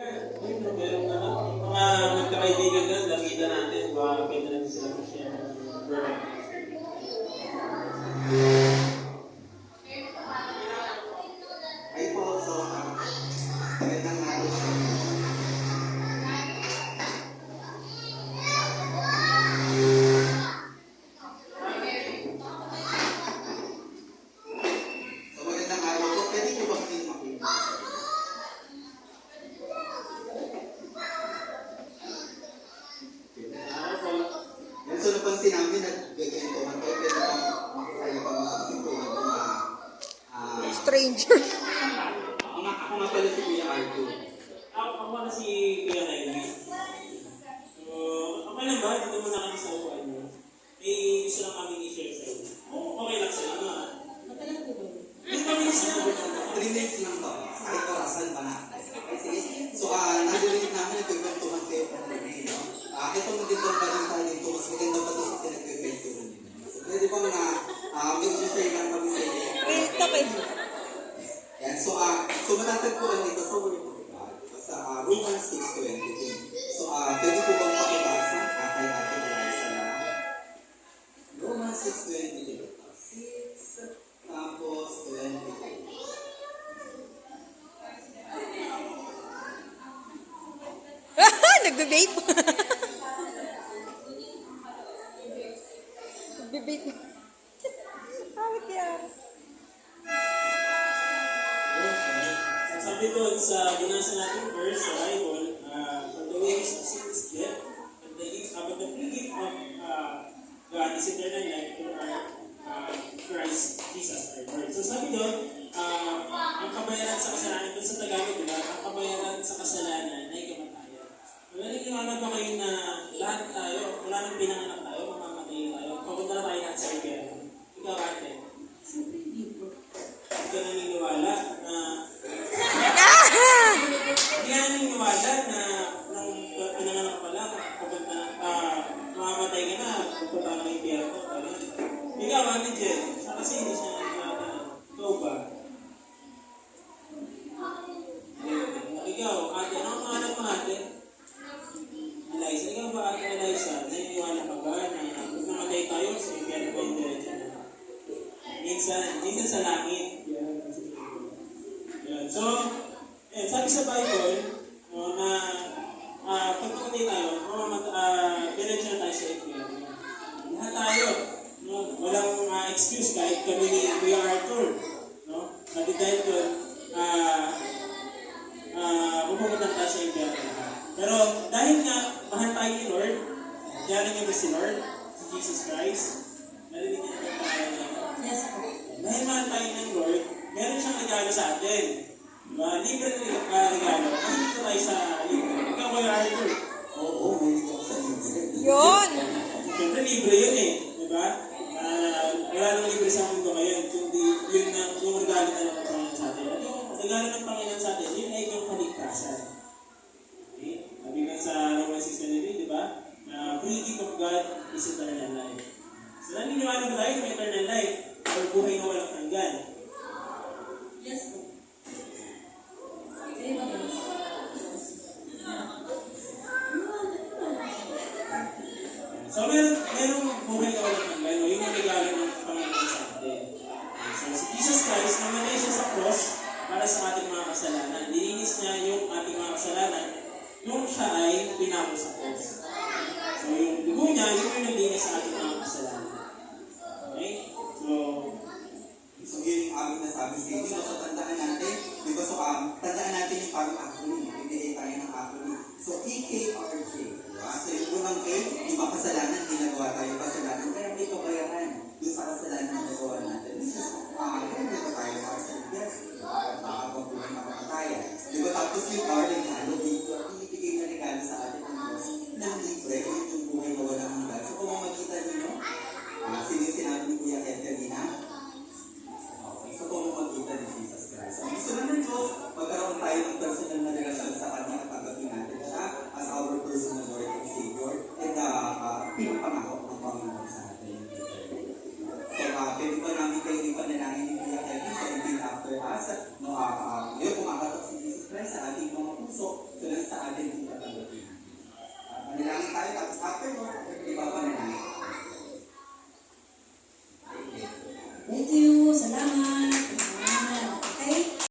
May problema naman. Mga magkakaibigan doon, lapitan natin. Baka pwede natin sila mag-share. Ay po, so, magandang araw sa inyo. So, magandang araw po. Pwede ko ba kayo makita? Yan, so napansin namin, nagkagantuhan kayo, pwede bang makasaya pa mo sa pintuan ko na Stranger. ako nga pala si Kuya Arthur. Ako na si Kuya Riley. So, okay lang ba? Dito muna kami sa upuan mo. May gusto lang kami i-share sa inyo. Okay lang sa inyo, ha? Matagal po ba? Hindi kami isa. 3 minutes lang to. Kahit orasan pa na. So, narinig namin nagkagwentuhan kayo ng Renee, no? Ito magandang balita dito. Mas maganda pa ito sa pinagkagwentuhan nila. Pwede ba mga mag-share lang kami sa inyo? Ito kay. Yan. So matatagpuan dito sa Word of God. Sa Romans 6:22. So, pwede po bang pakibasa kay Ate Eliza na Romans 6:22. 6 tapos 22. Nagbe-vape. Nagbe-vape. Awit yan. Sabi doon sa binasa natin verse sa Bible, for the wages of sin is death, but the free gift of God is eternal life through our Christ Jesus our Lord. So sabi doon, ang kabayaran sa kasalanan, doon sa Tagalog, diba? Ang kabayaran sa kasalanan ay kamatayan. Naniniwala ba kayo na lahat tayo, wala nang pinanganak tayo, mamamatay tayo, papunta na tayo natin sa impyerno? Ikaw ate? Siyempre hindi po. Hindi ka naniniwala na hindi ka naniniwala na nung pinanganak pa lang, papunta mamamatay ka na, pupunta ka ng impyerno. Ikaw ate Jen, kasi hindi siya naniniwala. Ikaw ba? Ikaw, ate, ano ang pangalan mo ate? Eliza, ikaw ba ate Eliza? Naniniwala ka ba na kung namatay tayo sa impyerno ba yung diretso na? Minsan sa langit. Yan. So, sabi sa Bible, na pag namatay tayo, diretso na tayo sa impyerno. Lahat tayo, no? Walang excuse kahit kami ni Kuya Arthur. No? Sabi dahil doon, pupunta tayo sa impyerno. Pero dahil nga, mahal tayo ni Lord, diyanan niyo ba si Lord, si Jesus Christ? Narinig niyo na tayo niya. Yes po. Dahil mahal tayo ng Lord, meron siyang regalo sa atin. Diba? Libre na regalo. Kasi dito tayo sa libre. Ikaw Kuya Arthur. Oo, may dito ako sa libre. Yun. Siyempre libre yun eh. Diba? Wala nang libre sa mundo ngayon. Kundi yun na, yung regalo na ng Panginoon sa atin. At yung regalo ng Panginoon sa atin, yun ay yung kaligtasan. Okay? Sabi nga sa Romans 6:23, diba? Free gift of God is eternal life. So naniniwala ba tayo sa eternal life? Or buhay na walang hanggan? Yes po. So merong buhay na walang hanggan. No? Yun yung regalo ng Panginoon sa atin. So si Jesus Christ, namatay siya sa cross para sa ating mga kasalanan. Dininis niya yung ating mga kasalanan nung siya ay pinako sa cross. So yung dugo niya, yun yung naglinis sa ating mga kasalanan. Okay? So, yun yung aming nasabi sa inyo. So, tandaan natin. Di ba? So, tandaan natin yung parang acronym. Bibigay tayo ng acronym. So, EKRJ. Diba? So, yung unang K, di ba kasalanan, ginagawa tayo kasalanan. Kaya may kabayaran yung sa kasalanan na nagawa natin. Which is, dito tayo sa kasalanan. Nakakabang po yung nakakatayan. Di ba? Tapos yung R, regalo dito. Ibigay na regalo sa atin ng Diyos. Nang libre, yung buhay na walang hanggan. So, kung makikita nyo, sino yung sinabi ni Kuya Evelina? So, kung makita ni Jesus Christ. Ang gusto naman Diyos, magkaroon tayo ng personal na relasyon sa Kanya at tanggapin natin siya as our personal Lord and Savior and pinapangako ng Panginoon sa atin. So, pwede ba namin kayo ipanalangin ni Kuya Kevin sa Indeed After Us? No, ngayon, kumakatok si Jesus Christ sa ating mga puso Thank you.